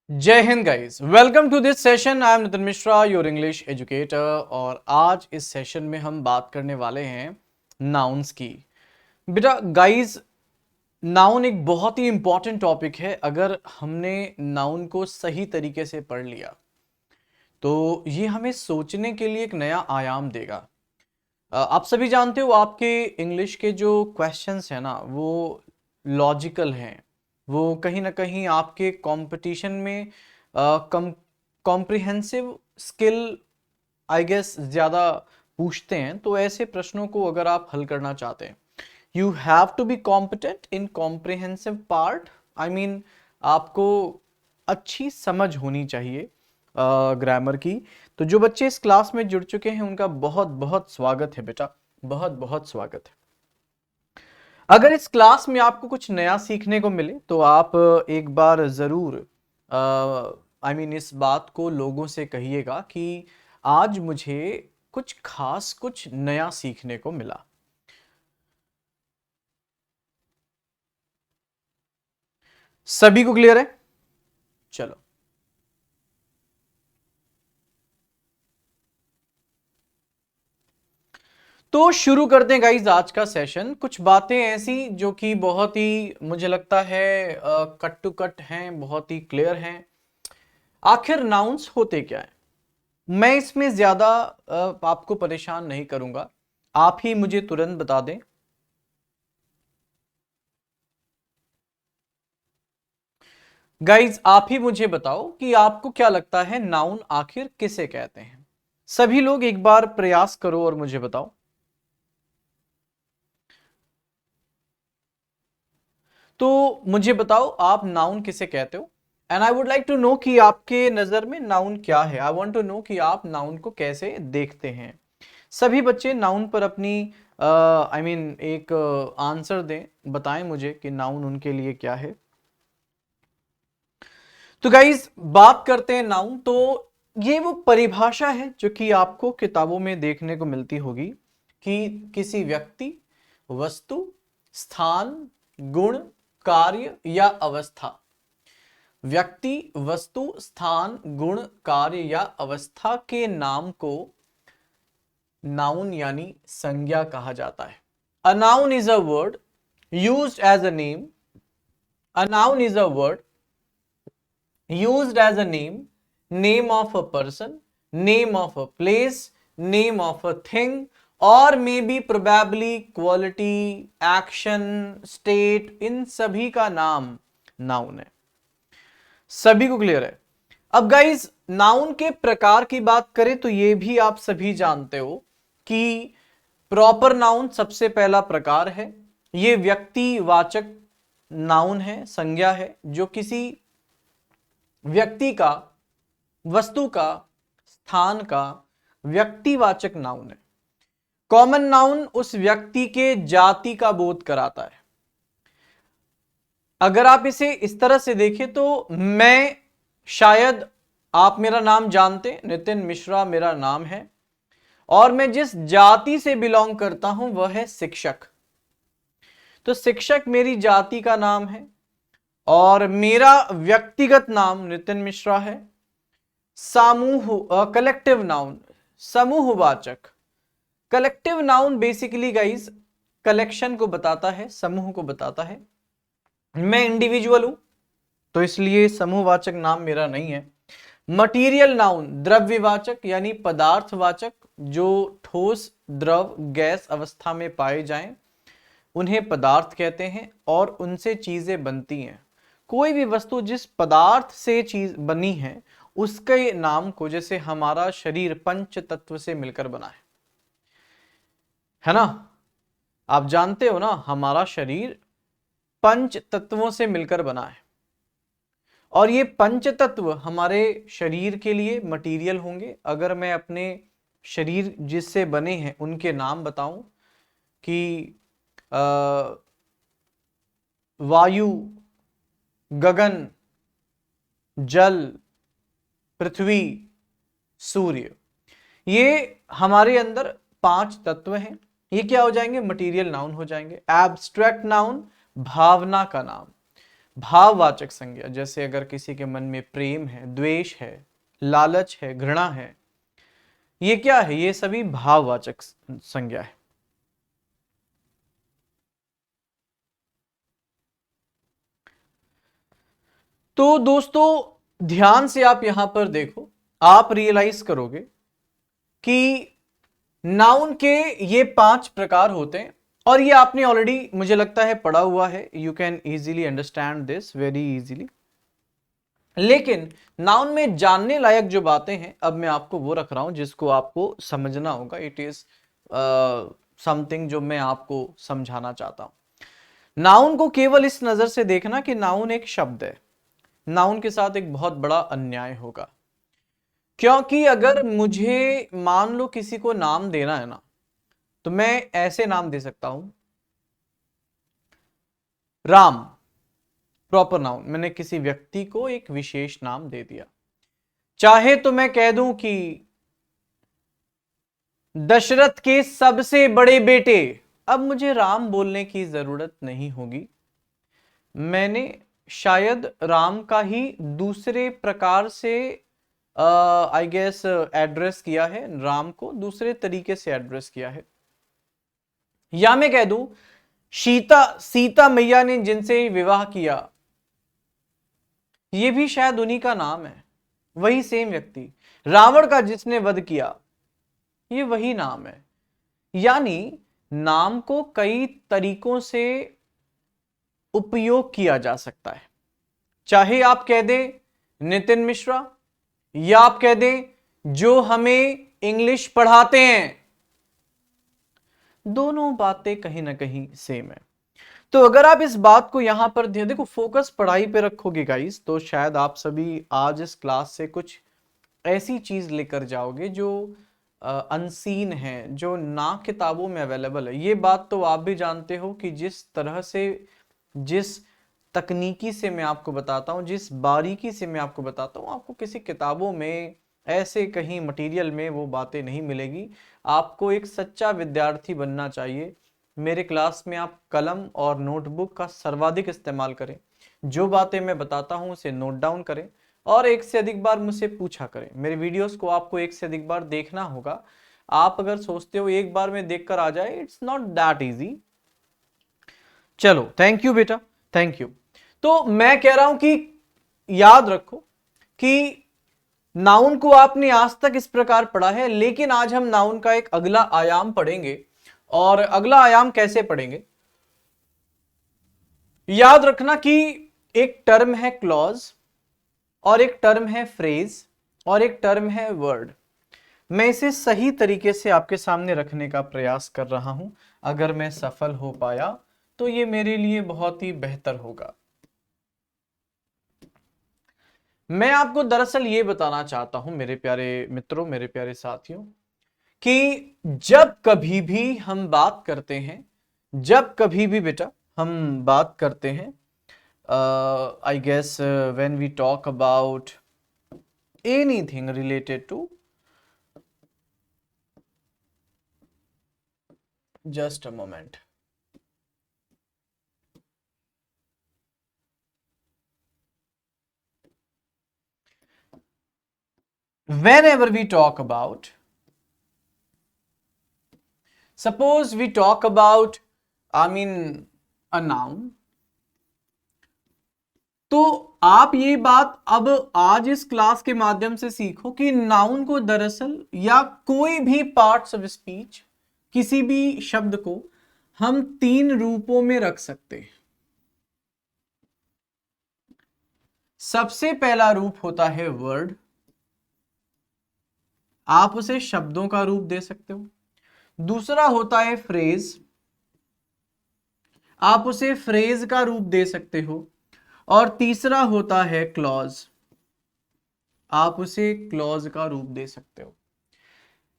जय Hind guys, welcome to this session. I am Nitin Mishra, your English educator. और आज इस सेशन में हम बात करने वाले हैं नाउन्स की। बेटा गाइस, नाउन एक बहुत ही इंपॉर्टेंट टॉपिक है। अगर हमने नाउन को सही तरीके से पढ़ लिया तो ये हमें सोचने के लिए एक नया आयाम देगा। आप सभी जानते हो आपके इंग्लिश के जो क्वेश्चंस हैं ना, वो लॉजिकल हैं। वो कहीं ना कहीं आपके कंपटीशन में कॉम्प्रिहेंसिव स्किल आई गेस ज़्यादा पूछते हैं। तो ऐसे प्रश्नों को अगर आप हल करना चाहते हैं, you have to be competent in comprehensive part. I mean आपको अच्छी समझ होनी चाहिए ग्रामर की। तो जो बच्चे इस क्लास में जुड़ चुके हैं उनका बहुत बहुत स्वागत है बेटा, बहुत बहुत स्वागत है। अगर इस क्लास में आपको कुछ नया सीखने को मिले तो आप एक बार ज़रूर आई मीन इस बात को लोगों से कहिएगा कि आज मुझे कुछ खास, कुछ नया सीखने को मिला। सभी को क्लियर है? चलो तो शुरू करते हैं गाइस आज का सेशन। कुछ बातें ऐसी जो कि बहुत ही मुझे लगता है कट टू कट हैं, बहुत ही क्लियर हैं। आखिर नाउन्स होते क्या है? मैं इसमें ज्यादा आपको परेशान नहीं करूंगा, आप ही मुझे तुरंत बता दें। गाइज आप ही मुझे बताओ कि आपको क्या लगता है नाउन आखिर किसे कहते हैं? सभी लोग एक बार प्रयास करो और मुझे बताओ। तो मुझे बताओ आप नाउन किसे कहते हो। And I would like to know कि आपके नजर में नाउन क्या है। आई वांट टू नो कि आप नाउन को कैसे देखते हैं। सभी बच्चे नाउन पर अपनी आई मीन एक आंसर दें, बताएं मुझे कि नाउन उनके लिए क्या है। तो गाइज बात करते हैं नाउन। तो ये वो परिभाषा है जो कि आपको किताबों में देखने को मिलती होगी कि किसी व्यक्ति, वस्तु, स्थान, गुण, कार्य या अवस्था, व्यक्ति, वस्तु, स्थान, गुण, कार्य या अवस्था के नाम को नाउन यानी संज्ञा कहा जाता है। A noun is a word used as a name. A noun is a word used as a name, name of a person, name of a place, name of a thing, or maybe probably quality, action, state, इन सभी का नाम noun है। सभी को clear है? अब guys noun के प्रकार की बात करें तो ये भी आप सभी जानते हो कि प्रॉपर नाउन सबसे पहला प्रकार है। ये व्यक्तिवाचक नाउन है, संज्ञा है, जो किसी व्यक्ति का, वस्तु का, स्थान का व्यक्तिवाचक नाउन है। कॉमन नाउन उस व्यक्ति के जाति का बोध कराता है। अगर आप इसे इस तरह से देखें तो मैं, शायद आप मेरा नाम जानते, नितिन मिश्रा मेरा नाम है, और मैं जिस जाति से बिलोंग करता हूं वह है शिक्षक। तो शिक्षक मेरी जाति का नाम है और मेरा व्यक्तिगत नाम नितिन मिश्रा है। समूह, कलेक्टिव नाउन, समूहवाचक। Collective noun basically guys collection को बताता है, समूह को बताता है। मैं इंडिविजुअल हूं तो इसलिए समूहवाचक नाम मेरा नहीं है। मटीरियल नाउन द्रव्यवाचक यानी पदार्थवाचक, जो ठोस, द्रव, गैस अवस्था में पाए जाएं उन्हें पदार्थ कहते हैं और उनसे चीजें बनती हैं। कोई भी वस्तु जिस पदार्थ से चीज बनी है उसके नाम को, जैसे हमारा शरीर पंच तत्व से मिलकर बना है ना, आप जानते हो ना हमारा शरीर पंच तत्वों से मिलकर बना है। और ये पंच तत्व हमारे शरीर के लिए मटेरियल होंगे। अगर मैं अपने शरीर जिससे बने हैं उनके नाम बताऊं कि वायु, गगन, जल, पृथ्वी, सूर्य, ये हमारे अंदर 5 तत्व हैं। ये क्या हो जाएंगे? मटीरियल नाउन हो जाएंगे। एब्स्ट्रैक्ट नाउन, भावना का नाम, भाववाचक संज्ञा। जैसे अगर किसी के मन में प्रेम है, द्वेष है, लालच है, घृणा है, ये क्या है? ये सभी भाववाचक संज्ञा है। तो दोस्तों ध्यान से आप यहां पर देखो, आप रियलाइज करोगे कि नाउन के ये 5 प्रकार होते हैं, और ये आपने ऑलरेडी मुझे लगता है पढ़ा हुआ है। You can easily understand this very easily. लेकिन नाउन में जानने लायक जो बातें हैं, अब मैं आपको वो रख रहा हूं जिसको आपको समझना होगा। इट इज समथिंग जो मैं आपको समझाना चाहता हूं। नाउन को केवल इस नजर से देखना कि नाउन एक शब्द है। नाउन के साथ एक बहुत बड़ा अन्याय होगा, क्योंकि अगर मुझे मान लो किसी को नाम देना है ना, तो मैं ऐसे नाम दे सकता हूं, राम, प्रॉपर नाउन। मैंने किसी व्यक्ति को एक विशेष नाम दे दिया। चाहे तो मैं कह दूं कि दशरथ के सबसे बड़े बेटे, अब मुझे राम बोलने की जरूरत नहीं होगी। मैंने शायद राम का ही दूसरे प्रकार से आई गेस एड्रेस किया है, राम को दूसरे तरीके से एड्रेस किया है। या मैं कह दूं सीता मैया ने जिनसे विवाह किया, ये भी शायद उन्हीं का नाम है, वही सेम व्यक्ति। रावण का जिसने वध किया, ये वही नाम है। यानी नाम को कई तरीकों से उपयोग किया जा सकता है। चाहे आप कह दें नितिन मिश्रा, या आप कह दें जो हमें इंग्लिश पढ़ाते हैं, दोनों बातें कहीं ना कहीं सेम है। तो अगर आप इस बात को यहां पर देखो, फोकस पढ़ाई पे रखोगे गाइस, तो शायद आप सभी आज इस क्लास से कुछ ऐसी चीज लेकर जाओगे जो अनसीन है, जो ना किताबों में अवेलेबल है। ये बात तो आप भी जानते हो कि जिस तरह से, जिस तकनीकी से मैं आपको बताता हूं, जिस बारीकी से मैं आपको बताता हूं, आपको किसी किताबों में ऐसे कहीं मटेरियल में वो बातें नहीं मिलेगी। आपको एक सच्चा विद्यार्थी बनना चाहिए। मेरे क्लास में आप कलम और नोटबुक का सर्वाधिक इस्तेमाल करें। जो बातें मैं बताता हूं उसे नोट डाउन करें, और एक से अधिक बार मुझसे पूछा करें। मेरे वीडियोस को आपको एक से अधिक बार देखना होगा। आप अगर सोचते हो एक बार में देखकर आ जाए, इट्स नॉट दैट इजी। चलो, थैंक यू बेटा, थैंक यू। तो मैं कह रहा हूं कि याद रखो कि नाउन को आपने आज तक इस प्रकार पढ़ा है, लेकिन आज हम नाउन का एक अगला आयाम पढ़ेंगे। और अगला आयाम कैसे पढ़ेंगे? याद रखना कि एक टर्म है क्लॉज, और एक टर्म है फ्रेज, और एक टर्म है वर्ड। मैं इसे सही तरीके से आपके सामने रखने का प्रयास कर रहा हूं। अगर मैं सफल हो पाया तो ये मेरे लिए बहुत ही बेहतर होगा। मैं आपको दरअसल ये बताना चाहता हूं मेरे प्यारे मित्रों, मेरे प्यारे साथियों, कि जब कभी भी हम बात करते हैं, जब कभी भी बेटा हम बात करते हैं, I guess when we talk about anything related to, just a moment, whenever we talk about, suppose we talk about, I mean a noun, तो आप ये बात अब आज इस क्लास के माध्यम से सीखो कि नाउन को दरअसल, या कोई भी पार्ट्स ऑफ स्पीच, किसी भी शब्द को हम 3 रूपों में रख सकते हैं। सबसे पहला रूप होता है वर्ड, आप उसे शब्दों का रूप दे सकते हो। दूसरा होता है फ्रेज, आप उसे फ्रेज का रूप दे सकते हो। और तीसरा होता है क्लॉज, आप उसे क्लॉज का रूप दे सकते हो।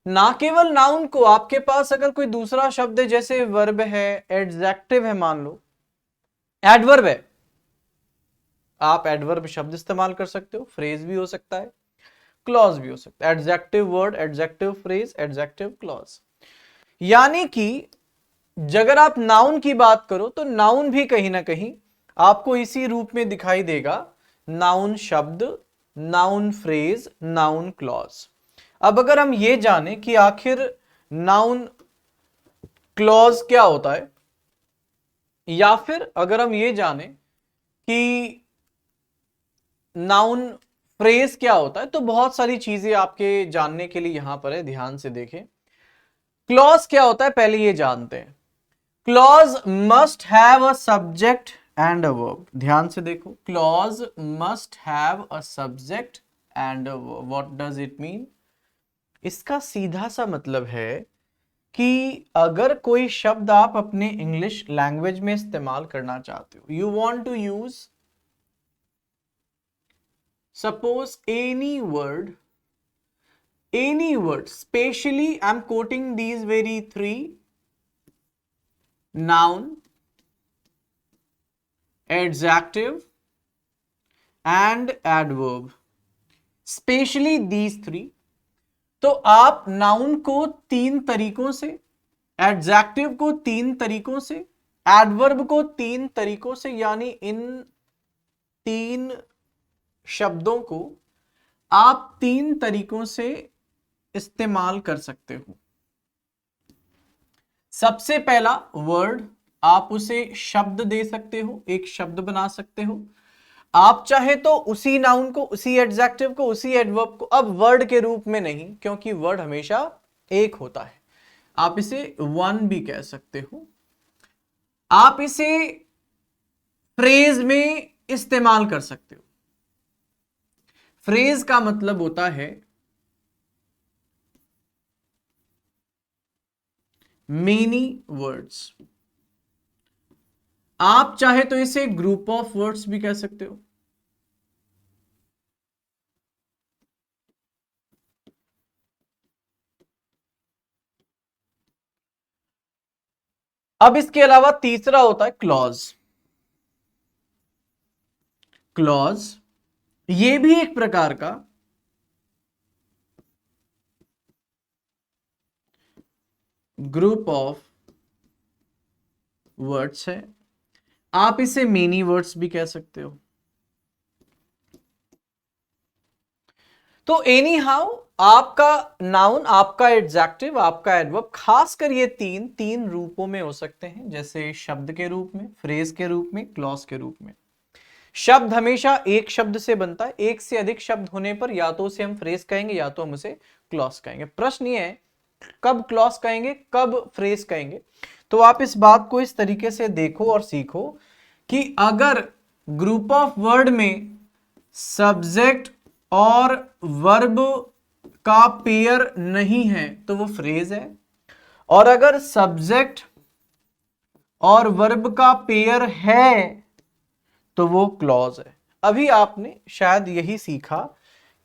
ना केवल नाउन को, आपके पास अगर कोई दूसरा शब्द है, जैसे वर्ब है, एडजेक्टिव है, मान लो एडवर्ब है, आप एडवर्ब शब्द इस्तेमाल कर सकते हो। फ्रेज भी हो सकता है, क्लॉज भी हो सकता है। Adjective word, adjective phrase, adjective clause. यानी कि अगर आप नाउन की बात करो तो नाउन भी कहीं ना कहीं आपको इसी रूप में दिखाई देगा, नाउन शब्द, नाउन फ्रेज, नाउन क्लॉज। अब अगर हम ये जाने कि आखिर नाउन क्लॉज क्या होता है, या फिर अगर हम ये जाने कि नाउन फ्रेज क्या होता है, तो बहुत सारी चीजें आपके जानने के लिए यहां पर है, ध्यान से देखें। क्लॉज क्या होता है पहले ये जानते हैं। Clause must have a subject and a verb. ध्यान से देखो, clause must have a subject and a verb. What does it mean? इसका सीधा सा मतलब है कि अगर कोई शब्द आप अपने इंग्लिश लैंग्वेज में इस्तेमाल करना चाहते हो, you want to use suppose any word, specially I'm quoting these very three: noun, adjective and adverb, specially these three। तो आप नाउन को तीन तरीकों से, एडजेक्टिव को तीन तरीकों से, एडवर्ब को तीन तरीकों से, यानी इन तीन शब्दों को आप तीन तरीकों से इस्तेमाल कर सकते हो। सबसे पहला वर्ड, आप उसे शब्द दे सकते हो, एक शब्द बना सकते हो। आप चाहे तो उसी नाउन को, उसी एडजेक्टिव को, उसी एडवर्ब को, अब वर्ड के रूप में नहीं, क्योंकि वर्ड हमेशा एक होता है। आप इसे वन भी कह सकते हो। आप इसे फ्रेज में इस्तेमाल कर सकते हो। फ्रेज का मतलब होता है मेनी वर्ड्स। आप चाहे तो इसे ग्रुप ऑफ वर्ड्स भी कह सकते हो। अब इसके अलावा तीसरा होता है क्लॉज। क्लॉज ये भी एक प्रकार का ग्रुप ऑफ वर्ड्स है। आप इसे मेनी वर्ड्स भी कह सकते हो। तो एनी हाउ आपका नाउन, आपका एडजेक्टिव, आपका एडवर्ब, खासकर ये तीन रूपों में हो सकते हैं, जैसे शब्द के रूप में, फ्रेज के रूप में, क्लॉज के रूप में। शब्द हमेशा एक शब्द से बनता है, एक से अधिक शब्द होने पर या तो उसे हम फ्रेज कहेंगे या तो हम उसे क्लॉज कहेंगे। प्रश्न ये है कब क्लॉज कहेंगे, कब फ्रेज कहेंगे। तो आप इस बात को इस तरीके से देखो और सीखो कि अगर ग्रुप ऑफ वर्ड में सब्जेक्ट और वर्ब का पेयर नहीं है तो वो फ्रेज है, और अगर सब्जेक्ट और वर्ब का पेयर है तो वो क्लॉज है। अभी आपने शायद यही सीखा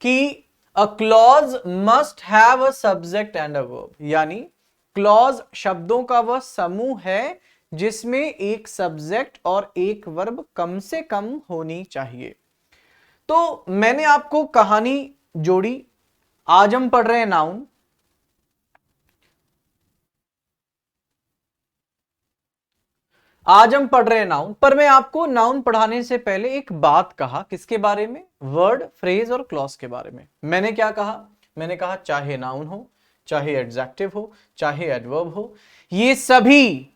कि a clause must have a subject and a verb, यानी क्लॉज शब्दों का वह समूह है जिसमें एक सब्जेक्ट और एक वर्ब कम से कम होनी चाहिए। तो मैंने आपको कहानी जोड़ी। आज हम पढ़ रहे हैं नाउन। आज हम पढ़ रहे हैं नाउन, पर मैं आपको नाउन पढ़ाने से पहले एक बात कहा, किसके बारे में? वर्ड, फ्रेज और क्लॉज के बारे में। मैंने क्या कहा? मैंने कहा चाहे नाउन हो, चाहे एडजेक्टिव हो, चाहे एडवर्ब हो, ये सभी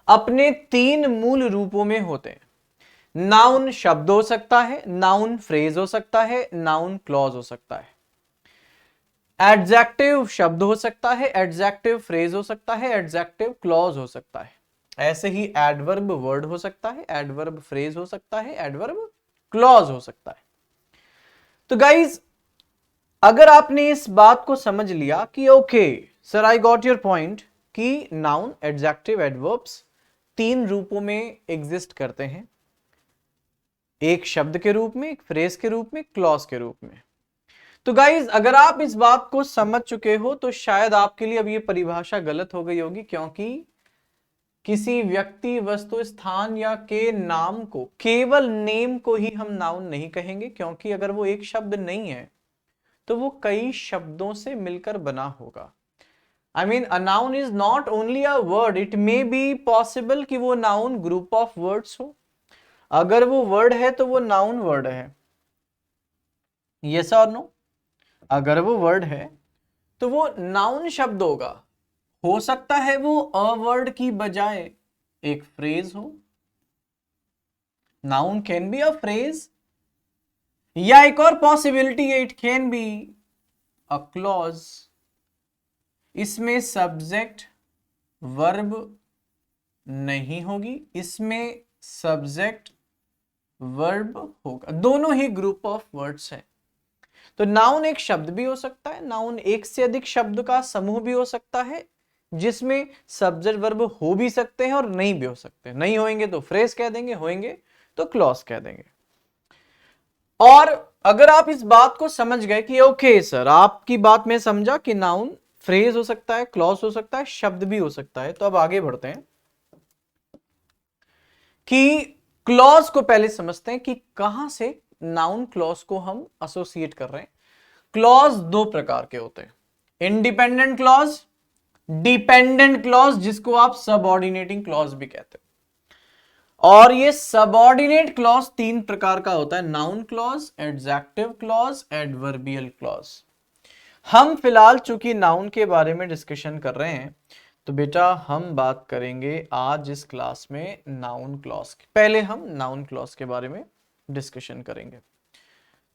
अपने तीन मूल रूपों में होते हैं। नाउन शब्द हो सकता है, नाउन फ्रेज हो सकता है, नाउन क्लॉज हो सकता है। एडजेक्टिव शब्द हो सकता है, एडजेक्टिव फ्रेज हो सकता है, एडजेक्टिव क्लॉज हो सकता है। ऐसे ही एडवर्ब वर्ड हो सकता है, एडवर्ब फ्रेज हो सकता है, एडवर्ब क्लॉज हो सकता है। तो गाइज अगर आपने इस बात को समझ लिया कि okay sir I got your point, कि नाउन, एडजेक्टिव, एडवर्ब्स तीन रूपों में एग्जिस्ट करते हैं, एक शब्द के रूप में, एक फ्रेज के रूप में, क्लॉज के रूप में। तो गाइज अगर आप इस बात को समझ चुके हो तो शायद आपके लिए अब ये परिभाषा गलत हो गई होगी, क्योंकि किसी व्यक्ति, वस्तु, स्थान या के नाम को, केवल नेम को ही हम नाउन नहीं कहेंगे, क्योंकि अगर वो एक शब्द नहीं है तो वो कई शब्दों से मिलकर बना होगा। I mean a noun is not only a word, it may be possible कि वो नाउन ग्रुप ऑफ वर्ड्स हो। अगर वो वर्ड है तो वो नाउन वर्ड है, यस और नो? अगर वो वर्ड है तो वो नाउन शब्द होगा। हो सकता है वो अ वर्ड की बजाय एक फ्रेज हो, noun can be a phrase, या एक और पॉसिबिलिटी है, it can be a clause. इसमें सब्जेक्ट वर्ब नहीं होगी, इसमें सब्जेक्ट वर्ब होगा, दोनों ही ग्रुप ऑफ वर्ड्स हैं। तो नाउन एक शब्द भी हो सकता है, नाउन एक से अधिक शब्द का समूह भी हो सकता है, जिसमें सब्जेक्ट वर्ब हो भी सकते हैं और नहीं भी हो सकते। नहीं होंगे तो फ्रेज कह देंगे, होंगे तो क्लॉज कह देंगे। और अगर आप इस बात को समझ गए कि ओके सर, आपकी बात में समझा कि नाउन फ्रेज हो सकता है, क्लॉज हो सकता है, शब्द भी हो सकता है, तो अब आगे बढ़ते हैं कि क्लॉज को पहले समझते हैं कि कहां से नाउन क्लॉज को हम एसोसिएट कर रहे हैं। क्लॉज दो प्रकार के होते हैं, इंडिपेंडेंट क्लॉज, डिपेंडेंट क्लॉज, जिसको आप सबऑर्डिनेटिंग क्लॉज भी कहते हैं। और ये सबऑर्डिनेट क्लॉज तीन प्रकार का होता है, noun clause, adjective clause, adverbial clause. हम फिलहाल चूंकि नाउन के बारे में डिस्कशन कर रहे हैं, तो बेटा हम बात करेंगे आज इस क्लास में नाउन क्लॉज की। पहले हम नाउन क्लॉज के बारे में डिस्कशन करेंगे।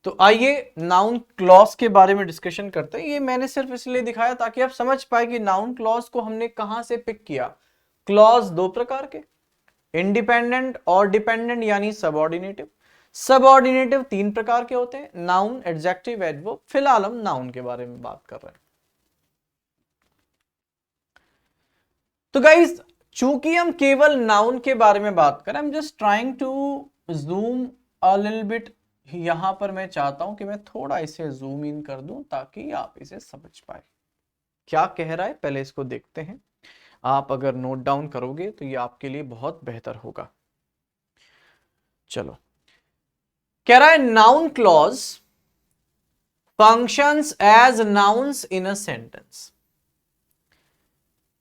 तो आइए नाउन क्लॉज के बारे में डिस्कशन करते हैं। ये मैंने सिर्फ इसलिए दिखाया ताकि आप समझ पाए कि नाउन क्लॉज को हमने कहां से पिक किया। क्लॉज दो प्रकार के, इंडिपेंडेंट और डिपेंडेंट यानी सबऑर्डिनेटिव। सबऑर्डिनेटिव तीन प्रकार के होते हैं, नाउन, एडजेक्टिव, एडवर्ब। फिलहाल हम नाउन के बारे में बात कर रहे हैं। तो गाइस, चूंकि हम केवल नाउन के बारे में बात करें, I am just trying to zoom a little bit. यहां पर मैं चाहता हूं कि मैं थोड़ा इसे जूम इन कर दूं ताकि आप इसे समझ पाए क्या कह रहा है। पहले इसको देखते हैं, आप अगर नोट डाउन करोगे तो ये आपके लिए बहुत बेहतर होगा। चलो, कह रहा है noun clause functions as nouns in a sentence.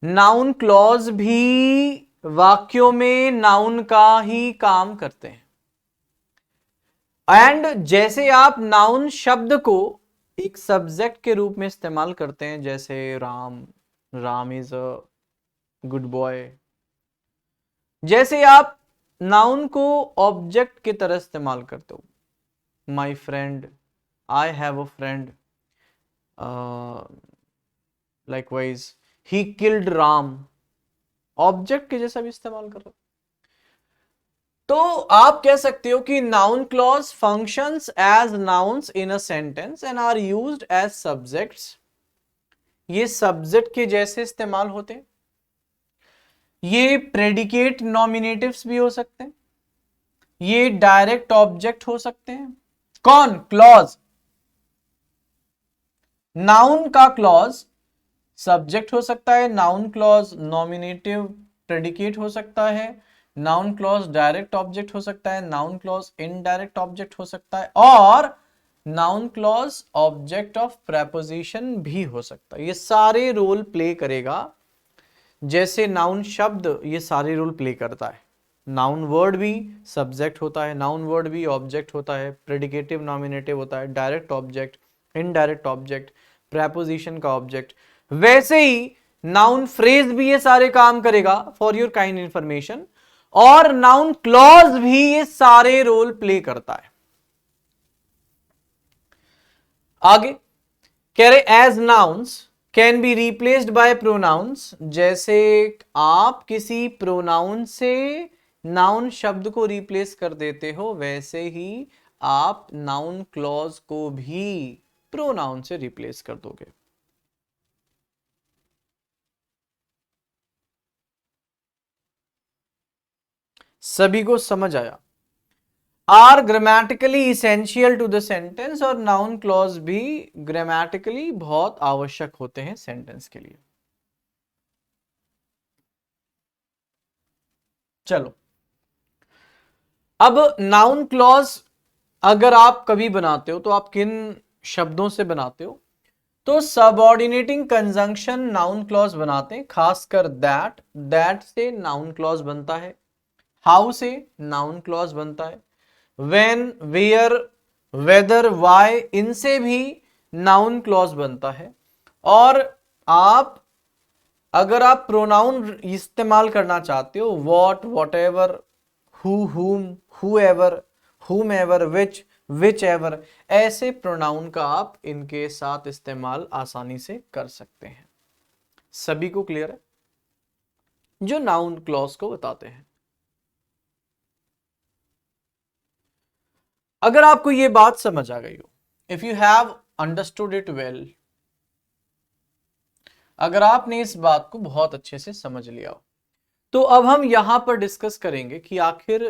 Noun clause भी वाक्यों में नाउन का ही काम करते हैं। एंड जैसे आप नाउन शब्द को एक सब्जेक्ट के रूप में इस्तेमाल करते हैं, जैसे Ram, Ram is a good boy, जैसे आप नाउन को ऑब्जेक्ट की तरह इस्तेमाल करते हो, my friend, I have a friend, likewise he killed Ram, object के जैसा भी इस्तेमाल कर रहे हो। तो आप कह सकते हो कि noun clause functions as nouns in a sentence and are used as subjects. ये सब्जेक्ट के जैसे इस्तेमाल होते हैं। ये प्रेडिकेट नॉमिनेटिव्स भी हो सकते हैं, ये डायरेक्ट ऑब्जेक्ट हो सकते हैं। कौन? क्लॉज। नाउन का क्लॉज सब्जेक्ट हो सकता है, नाउन क्लॉज नॉमिनेटिव प्रेडिकेट हो सकता है, नाउन क्लॉज डायरेक्ट ऑब्जेक्ट हो सकता है, नाउन क्लॉज इनडायरेक्ट ऑब्जेक्ट हो सकता है, और noun clause object of preposition भी हो सकता है। ये सारे रोल प्ले करेगा। जैसे नाउन शब्द ये सारे रोल प्ले करता है। नाउन वर्ड भी सब्जेक्ट होता है, नाउन वर्ड भी ऑब्जेक्ट होता है, प्रेडिकेटिव नॉमिनेटिव होता है, direct object, indirect object, preposition का ऑब्जेक्ट। वैसे ही नाउन फ्रेज भी ये सारे काम करेगा, फॉर योर काइंड इंफॉर्मेशन। और नाउन क्लॉज भी ये सारे रोल प्ले करता है। आगे कह रहे as nouns can be replaced by pronouns. जैसे आप किसी प्रोनाउन से नाउन शब्द को रिप्लेस कर देते हो, वैसे ही आप नाउन क्लॉज को भी प्रोनाउन से रिप्लेस कर दोगे। सभी को समझ आया? Are grammatically essential to the sentence, और नाउन क्लॉज भी ग्रामेटिकली बहुत आवश्यक होते हैं सेंटेंस के लिए। चलो, अब नाउन क्लॉज अगर आप कभी बनाते हो तो आप किन शब्दों से बनाते हो? तो सबऑर्डिनेटिंग कंजंक्शन नाउन क्लॉज बनाते हैं, खासकर दैट से नाउन क्लॉज बनता है, हाउ से नाउन क्लॉज बनता है, व्हेन, वेयर, वेदर, व्हाई, इनसे भी नाउन क्लॉज बनता है। और अगर आप प्रोनाउन इस्तेमाल करना चाहते हो, व्हाट, व्हाटएवर, हु, हुम, हुएवर, हुमेवर, विच एवर, ऐसे प्रोनाउन का आप इनके साथ इस्तेमाल आसानी से कर सकते हैं। सभी को क्लियर है जो नाउन क्लॉज को बताते हैं? अगर आपको यह बात समझ आ गई हो, if you have understood it well, अगर आपने इस बात को बहुत अच्छे से समझ लिया हो, तो अब हम यहां पर डिस्कस करेंगे कि आखिर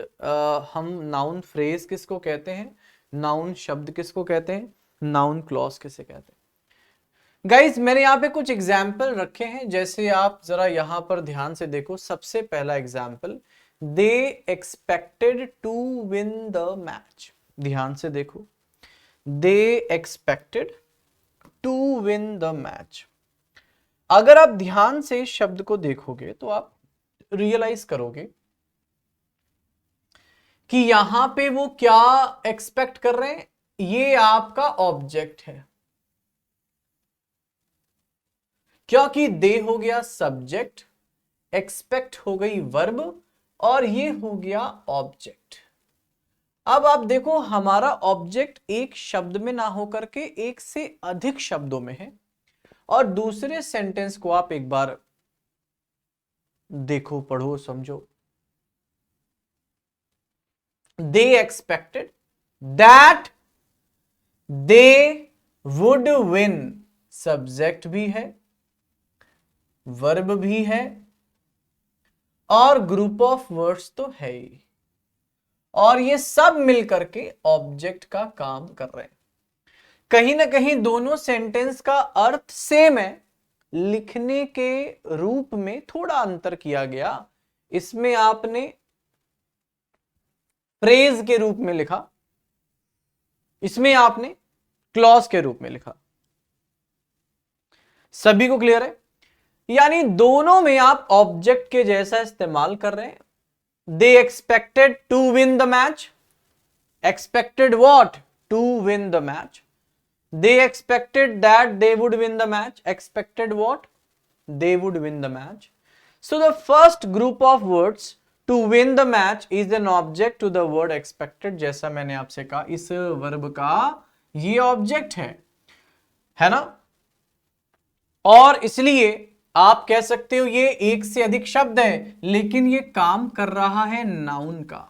हम नाउन फ्रेज किसको कहते हैं, नाउन शब्द किसको कहते हैं, नाउन क्लॉज किसे कहते हैं। गाइज मैंने यहां पे कुछ एग्जाम्पल रखे हैं, जैसे आप जरा यहां पर ध्यान से देखो। सबसे पहला example, they expected to win the match. ध्यान से देखो, they expected to win the match. अगर आप ध्यान से शब्द को देखोगे तो आप रियलाइज करोगे कि यहां पे वो क्या एक्सपेक्ट कर रहे हैं, ये आपका ऑब्जेक्ट है, क्योंकि दे हो गया सब्जेक्ट, एक्सपेक्ट हो गई वर्ब, और ये हो गया ऑब्जेक्ट। अब आप देखो, हमारा ऑब्जेक्ट एक शब्द में ना होकर के एक से अधिक शब्दों में है। और दूसरे सेंटेंस को आप एक बार देखो, पढ़ो, समझो। दे expected that they would win, subject भी है, वर्ब भी है, और ग्रुप ऑफ वर्ड्स तो है ही, और ये सब मिलकर के ऑब्जेक्ट का काम कर रहे हैं। कहीं ना कहीं दोनों सेंटेंस का अर्थ सेम है, लिखने के रूप में थोड़ा अंतर किया गया। इसमें आपने फ्रेज के रूप में लिखा, इसमें आपने क्लॉज के रूप में लिखा। सभी को क्लियर है? यानी दोनों में आप ऑब्जेक्ट के जैसा इस्तेमाल कर रहे हैं। They expected to win the match, expected what, to win the match. They expected that they would win the match. Expected what? They would win the match. So the first group of words to win the match is an object to the word expected. जैसा मैंने आपसे कहा, इस verb का ये object है ना? और इसलिए आप कह सकते हो ये एक से अधिक शब्द है, लेकिन ये काम कर रहा है नाउन का,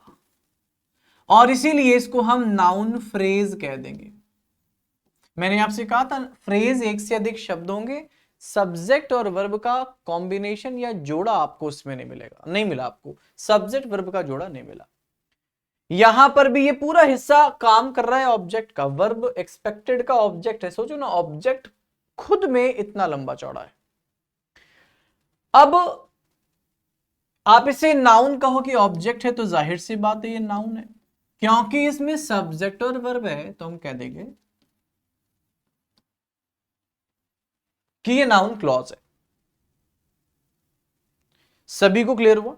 और इसीलिए इसको हम नाउन फ्रेज कह देंगे। मैंने आपसे कहा था, फ्रेज एक से अधिक शब्द होंगे, सब्जेक्ट और वर्ब का कॉम्बिनेशन या जोड़ा आपको उसमें नहीं मिलेगा, नहीं मिला आपको, सब्जेक्ट वर्ब का जोड़ा नहीं मिला। यहां पर भी ये पूरा हिस्सा काम कर रहा है ऑब्जेक्ट का, वर्ब एक्सपेक्टेड का ऑब्जेक्ट है। सोचो ना, ऑब्जेक्ट खुद में इतना लंबा चौड़ा है। अब आप इसे नाउन कहो कि ऑब्जेक्ट है, तो जाहिर सी बात है ये नाउन है, क्योंकि इसमें सब्जेक्ट और वर्ब है, तो हम कह देंगे कि ये नाउन क्लॉज है। सभी को क्लियर हुआ?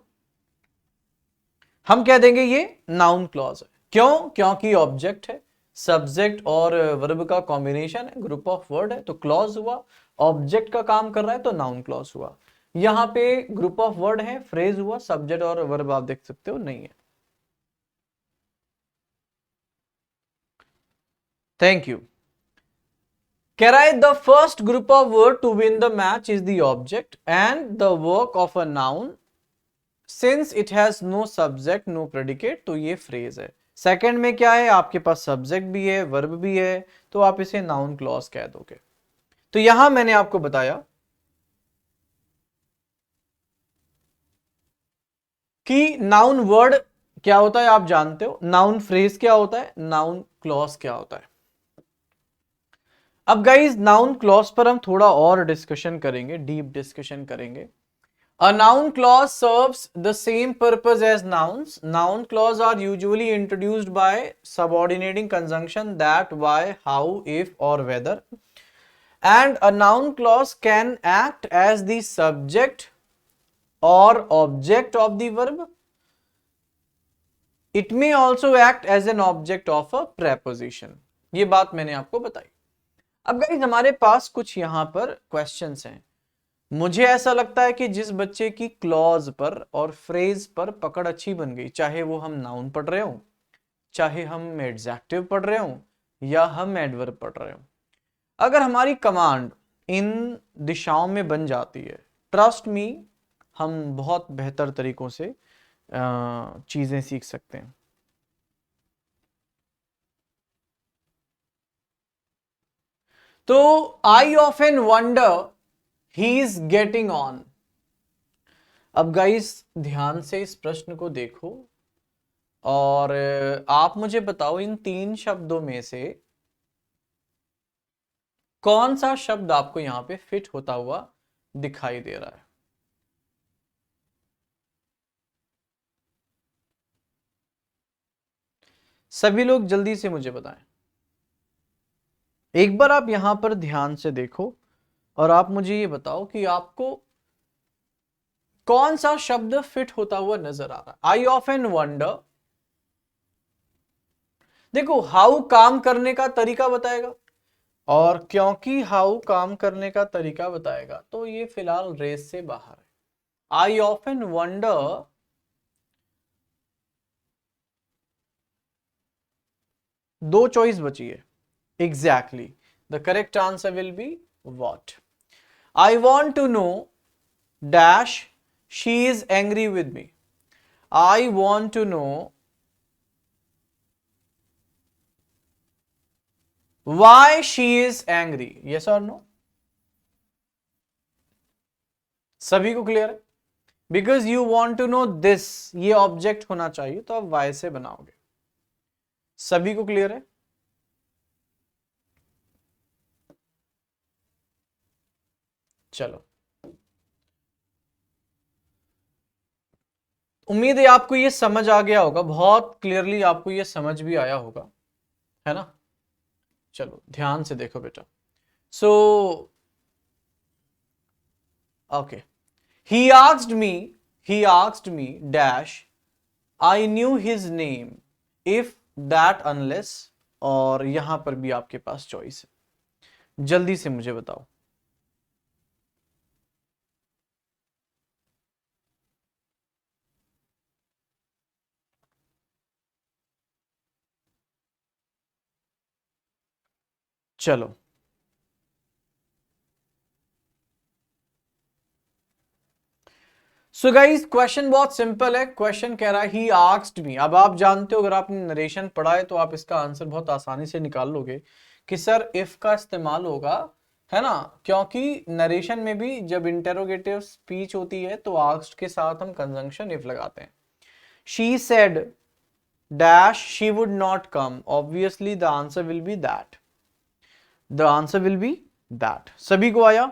हम कह देंगे ये नाउन क्लॉज है। क्यों? क्योंकि ऑब्जेक्ट है, सब्जेक्ट और वर्ब का कॉम्बिनेशन है, ग्रुप ऑफ वर्ड है, तो क्लॉज हुआ। ऑब्जेक्ट का काम कर रहा है तो नाउन क्लॉज हुआ। यहां पे ग्रुप ऑफ वर्ड है, फ्रेज हुआ, सब्जेक्ट और वर्ब आप देख सकते हो नहीं है। Thank you. Carry the first group of word to win the match is the object and the work of a noun since it has no subject no predicate, तो ये फ्रेज है। सेकंड में क्या है, आपके पास सब्जेक्ट भी है, verb भी है, तो आप इसे नाउन क्लॉज कह दोगे। तो यहां मैंने आपको बताया कि नाउन वर्ड क्या होता है, आप जानते हो, नाउन फ्रेज क्या होता है, नाउन क्लॉज क्या होता है। अब गाइज नाउन क्लॉज पर हम थोड़ा और डिस्कशन करेंगे, डीप डिस्कशन करेंगे। A noun clause serves the same purpose as nouns. Noun clause are usually introduced by subordinating conjunction that, why, how, if or whether, and a noun clause can act as the subject or object of the verb. It may also act as an object of a preposition. ये बात मैंने आपको बताई। अब guys हमारे पास कुछ यहां पर क्वेश्चंस हैं। मुझे ऐसा लगता है कि जिस बच्चे की क्लॉज पर और फ्रेज पर पकड़ अच्छी बन गई, चाहे वो हम नाउन पढ़ रहे हो, चाहे हम एडजेक्टिव पढ़ रहे हो, या हम एडवर्ब पढ़ रहे हो, अगर हमारी कमांड इन दिशाओं में बन जाती है, ट्रस्ट मी, हम बहुत बेहतर तरीकों से चीजें सीख सकते हैं। तो आई often wonder he is getting on. अब गाइस ध्यान से इस प्रश्न को देखो और आप मुझे बताओ इन 3 शब्दों में से कौन सा शब्द आपको यहां पे फिट होता हुआ दिखाई दे रहा है। सभी लोग जल्दी से मुझे बताएं। एक बार आप यहां पर ध्यान से देखो और आप मुझे ये बताओ कि आपको कौन सा शब्द फिट होता हुआ नजर आ रहा है। आई ऑफन वंडर, देखो हाउ काम करने का तरीका बताएगा, और क्योंकि हाउ काम करने का तरीका बताएगा तो ये फिलहाल रेस से बाहर है। आई ऑफन वंडर, दो चॉइस बची है। Exactly the correct answer will be what. I want to know dash she is angry with me. I want to know why she is angry, yes or no? सभी को clear है? Because you want to know this, ये object होना चाहिए तो आप why से बनाओगे। सभी को क्लियर है? चलो, उम्मीद है आपको ये समझ आ गया होगा, बहुत क्लियरली आपको ये समझ भी आया होगा, है ना। चलो ध्यान से देखो बेटा। So okay, he asked me dash I knew his name if that unless, और यहां पर भी आपके पास चॉइस है, जल्दी से मुझे बताओ। चलो सो गाइस क्वेश्चन बहुत सिंपल है। क्वेश्चन कह रहा है ही आस्क्ड मी। अब आप जानते हो, अगर आपने नरेशन पढ़ा है तो आप इसका आंसर बहुत आसानी से निकाल लोगे कि सर इफ का इस्तेमाल होगा, है ना, क्योंकि नरेशन में भी जब इंटेरोगेटिव स्पीच होती है तो आस्क्ड के साथ हम कंजंक्शन इफ लगाते हैं। She said dash she would not come, obviously the answer will B that, the answer will B that. सभी को आया?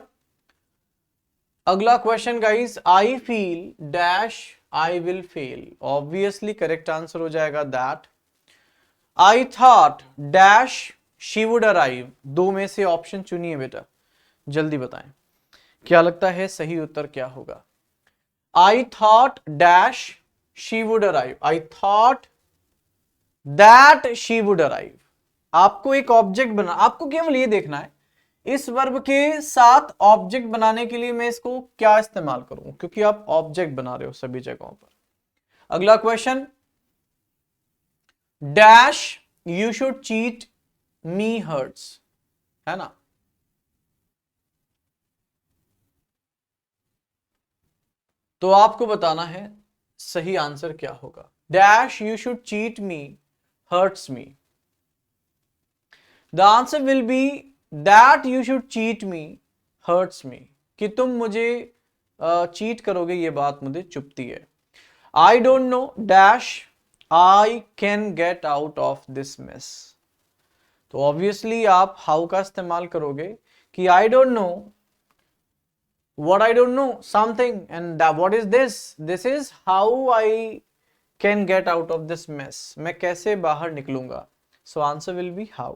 अगला question guys, I feel dash I will fail, obviously correct answer हो जाएगा that. I thought dash she would arrive, दो में से option चुनिए बेटा, जल्दी बताएं क्या लगता है सही उत्तर क्या होगा। I thought dash she would arrive, I thought that she would arrive. आपको एक ऑब्जेक्ट बना, आपको केवल ये देखना है इस वर्ब के साथ ऑब्जेक्ट बनाने के लिए मैं इसको क्या इस्तेमाल करूं, क्योंकि आप ऑब्जेक्ट बना रहे हो सभी जगहों पर। अगला question, dash you should cheat me hurts, है ना। तो आपको बताना है सही आंसर क्या होगा। Dash you should cheat me hurts me, the answer will B that you should cheat me hurts me, कि तुम मुझे चीट करोगे ये बात मुझे चुभती है। आई don't know dash I can get out of this mess, तो ऑब्वियसली आप हाउ का इस्तेमाल करोगे कि आई don't no what I don't know something, and that what is this, this is how I can get out of this mess, मैं कैसे बाहर निकलूंगा। so answer will be how।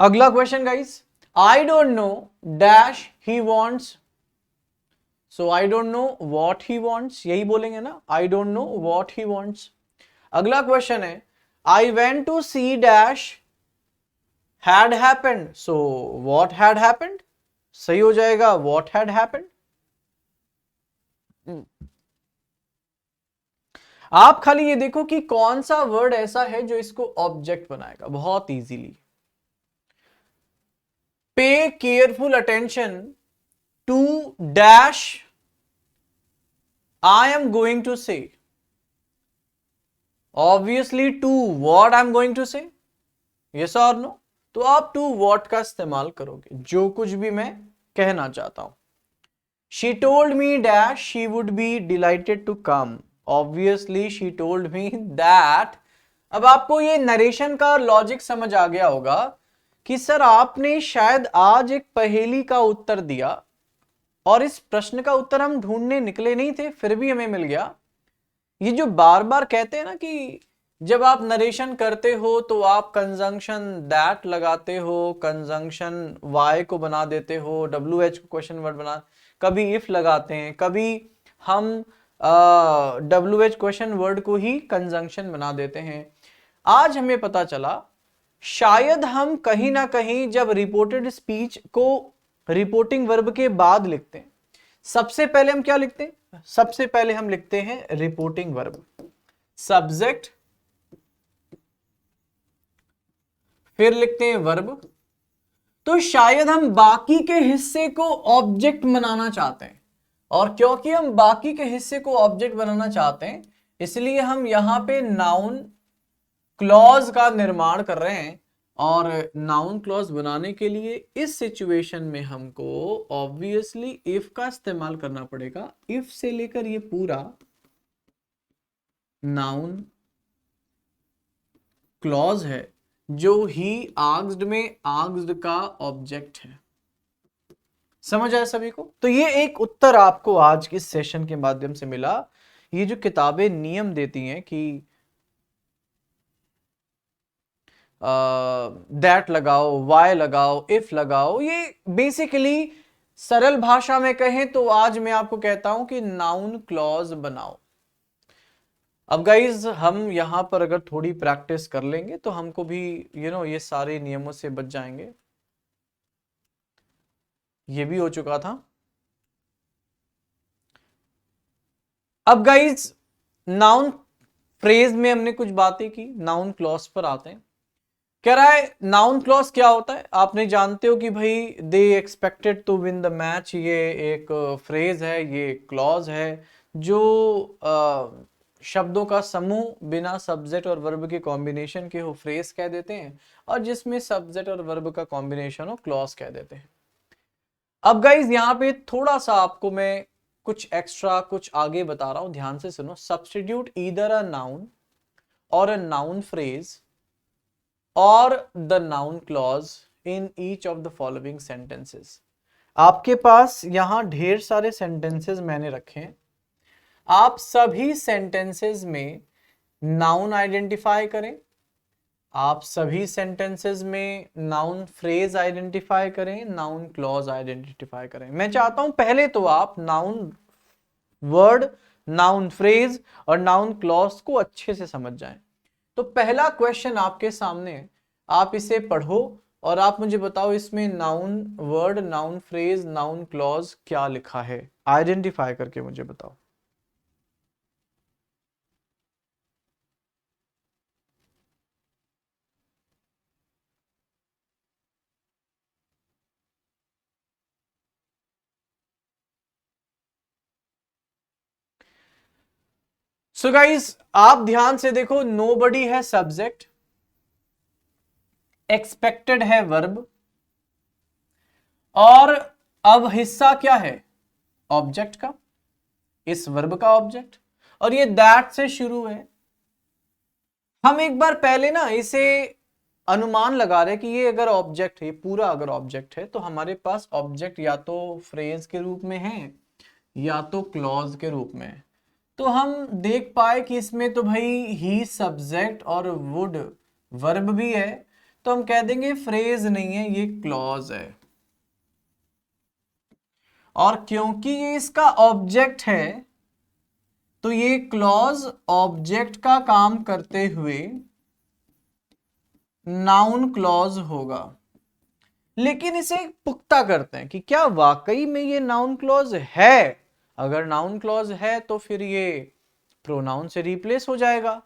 अगला question guys, I don't know dash he wants, so I don't know what he wants, यही बोलेंगे ना, I don't know what he wants. अगला question है, I went to see dash had happened, so what had happened, सही हो जाएगा what had happened। आप खाली ये देखो कि कौन सा वर्ड ऐसा है जो इसको ऑब्जेक्ट बनाएगा, बहुत easily. Pay careful attention to dash I am going to say, obviously to what I am going to say, yes और नो, तो आप टू व्हाट का इस्तेमाल करोगे, जो कुछ भी मैं कहना चाहता हूं। She told me dash she would be delighted to come, obviously she told me that. अब आपको ये नरेशन का लॉजिक समझ आ गया होगा कि सर आपने शायद आज एक पहेली का उत्तर दिया और इस प्रश्न का उत्तर हम ढूंढने निकले नहीं थे, फिर भी हमें मिल गया। ये जो बार बार कहते हैं ना कि जब आप नरेशन करते हो तो आप कंजंक्शन दैट लगाते हो, कंजंक्शन वाई को बना देते हो, WH को क्वेश्चन वर्ड बना, कभी इफ लगाते हैं, कभी हम WH क्वेश्चन वर्ड को ही कंजंक्शन बना देते हैं। आज हमें पता चला शायद हम कहीं ना कहीं जब रिपोर्टेड स्पीच को रिपोर्टिंग वर्ब के बाद लिखते हैं, सबसे पहले हम क्या लिखते हैं, सबसे पहले हम लिखते हैं रिपोर्टिंग वर्ब, सब्जेक्ट, फिर लिखते हैं वर्ब। तो शायद हम बाकी के हिस्से को ऑब्जेक्ट बनाना चाहते हैं, और क्योंकि हम बाकी के हिस्से को ऑब्जेक्ट बनाना चाहते हैं इसलिए हम यहां पे नाउन क्लॉज का निर्माण कर रहे हैं। और नाउन क्लॉज बनाने के लिए इस सिचुएशन में हमको ऑब्वियसली इफ का इस्तेमाल करना पड़ेगा। इफ से लेकर ये पूरा नाउन क्लॉज है जो ही आस्क्ड में आस्क्ड का ऑब्जेक्ट है। समझ आया सभी को? तो ये एक उत्तर आपको आज के सेशन के माध्यम से मिला। ये जो किताबें नियम देती हैं कि दैट लगाओ, वाई लगाओ, इफ लगाओ, ये बेसिकली सरल भाषा में कहें तो आज मैं आपको कहता हूं कि नाउन क्लॉज बनाओ। अब गाइज हम यहां पर अगर थोड़ी प्रैक्टिस कर लेंगे तो हमको भी ये सारे नियमों से बच जाएंगे। ये भी हो चुका था। अब गाइज नाउन फ्रेज में हमने कुछ बातें की, नाउन क्लॉज पर आते हैं। कह रहा है नाउन क्लॉज क्या होता है, आपने जानते हो कि भाई they expected to win the match, ये एक फ्रेज है, ये क्लॉज है जो शब्दों का समूह बिना सब्जेक्ट और वर्ब के कॉम्बिनेशन के हो फ्रेज कह देते हैं, और जिसमें सब्जेक्ट और वर्ब का कॉम्बिनेशन हो क्लॉज कह देते हैं। अब गाइज यहाँ पे थोड़ा सा आपको मैं कुछ एक्स्ट्रा कुछ आगे बता रहा हूं, ध्यान से सुनो। सब्स्टिट्यूट ईदर अ नाउन और अ नाउन फ्रेज और the noun clause in each of the following sentences. आपके पास यहां ढेर सारे सेंटेंसेस मैंने रखे हैं, आप सभी सेंटेंसेस में नाउन आइडेंटिफाई करें, आप सभी सेंटेंसेस में नाउन फ्रेज आइडेंटिफाई करें, नाउन क्लॉज आइडेंटिफाई करें। मैं चाहता हूं पहले तो आप नाउन वर्ड, नाउन फ्रेज और नाउन क्लॉज को अच्छे से समझ जाएं। तो पहला क्वेश्चन आपके सामने है, आप इसे पढ़ो और आप मुझे बताओ इसमें noun word, noun phrase, noun clause क्या लिखा है, आइडेंटिफाई करके मुझे बताओ। सो गाइस आप ध्यान से देखो, नोबडी है सब्जेक्ट, एक्सपेक्टेड है वर्ब, और अब हिस्सा क्या है ऑब्जेक्ट का, इस वर्ब का ऑब्जेक्ट, और ये दैट से शुरू है। हम एक बार पहले ना इसे अनुमान लगा रहे कि ये अगर ऑब्जेक्ट है, पूरा अगर ऑब्जेक्ट है तो हमारे पास ऑब्जेक्ट या तो फ्रेज के रूप में है या तो क्लॉज के रूप में है। तो हम देख पाए कि इसमें तो भाई ही सब्जेक्ट और वुड वर्ब भी है, तो हम कह देंगे फ्रेज नहीं है, ये क्लॉज है। और क्योंकि ये इसका ऑब्जेक्ट है तो ये क्लॉज ऑब्जेक्ट का काम करते हुए नाउन क्लॉज होगा। लेकिन इसे पुख्ता करते हैं कि क्या वाकई में ये नाउन क्लॉज है। अगर नाउन क्लॉज है तो फिर ये प्रोनाउन से रिप्लेस हो जाएगा।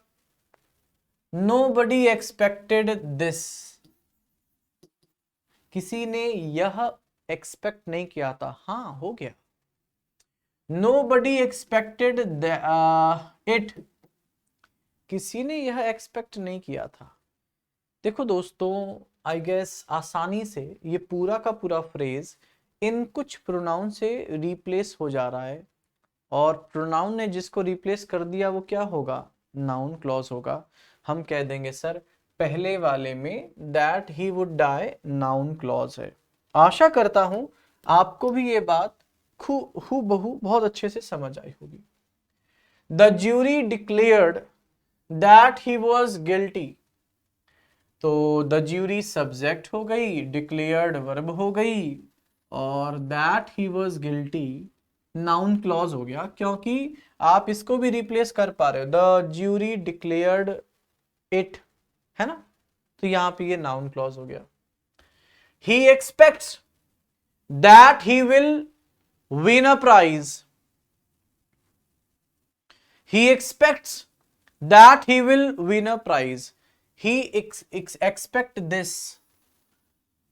Nobody expected this, किसी ने यह एक्सपेक्ट नहीं किया था। हाँ, हो गया। Nobody expected it, किसी ने यह एक्सपेक्ट नहीं किया था। देखो दोस्तों, आई गेस आसानी से ये पूरा का पूरा फ्रेज इन कुछ प्रोनाउन से रिप्लेस हो जा रहा है, और प्रोनाउन ने जिसको रिप्लेस कर दिया वो क्या होगा, नाउन क्लॉज होगा। हम कह देंगे सर पहले वाले में that he would die noun clause है। आशा करता हूं आपको भी ये बात हू बहू बहुत अच्छे से समझ आई होगी। The jury declared that he was guilty, तो द ज्यूरी सब्जेक्ट हो गई, डिक्लेयर्ड वर्ब हो गई, और that he was guilty noun clause हो गया, क्योंकि आप इसको भी रिप्लेस कर पा रहे हो। द ज्यूरी डिक्लेयर्ड इट, है ना, तो यहां पे ये नाउन क्लॉज हो गया। He expects that he will win a prize, he expects that he will win a prize, he expect this,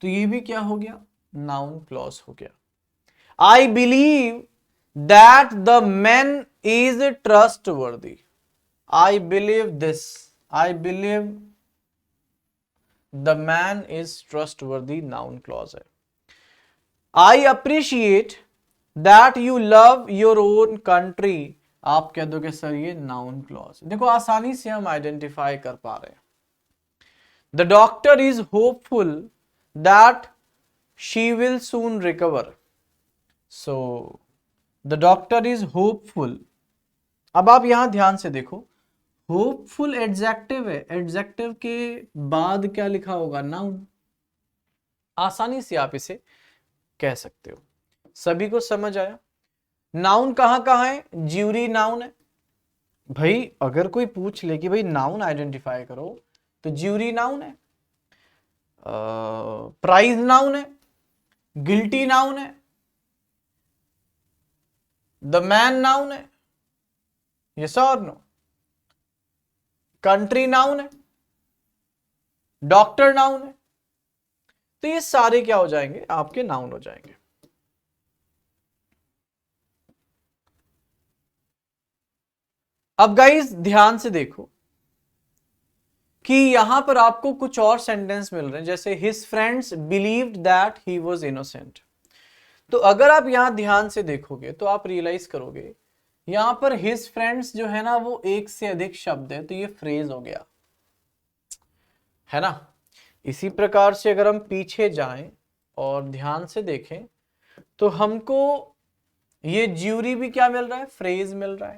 तो ये भी क्या हो गया, नाउन क्लॉज हो गया। I believe that the man is trustworthy, I believe this, I believe the man is trustworthy, noun clause है। I appreciate that you love your own country, आप कह दोगे सर ये नाउन क्लॉज। देखो आसानी से हम आइडेंटिफाई कर पा रहे हैं। The doctor is hopeful that she will soon recover, so the doctor is hopeful। अब आप यहां ध्यान से देखो, होपफुल एडजेक्टिव है, एडजेक्टिव के बाद क्या लिखा होगा, नाउन। आसानी से आप इसे कह सकते हो। सभी को समझ आया। नाउन कहां कहां है, ज्यूरी नाउन है। भाई अगर कोई पूछ ले कि भाई नाउन आइडेंटिफाई करो, तो ज्यूरी नाउन है, प्राइज नाउन है, गिल्टी नाउन है, द मैन नाउन है, यस और नो, कंट्री नाउन है, डॉक्टर नाउन है। तो ये सारे क्या हो जाएंगे, आपके नाउन हो जाएंगे। अब गाइस ध्यान से देखो कि यहां पर आपको कुछ और सेंटेंस मिल रहे हैं, जैसे his friends believed that he was innocent. तो अगर आप यहां ध्यान से देखोगे तो आप रियलाइज करोगे यहां पर हिज फ्रेंड्स जो है ना वो एक से अधिक शब्द है, तो ये फ्रेज हो गया, है ना। इसी प्रकार से अगर हम पीछे जाएं और ध्यान से देखें तो हमको ये ज्यूरी भी क्या मिल रहा है, फ्रेज मिल रहा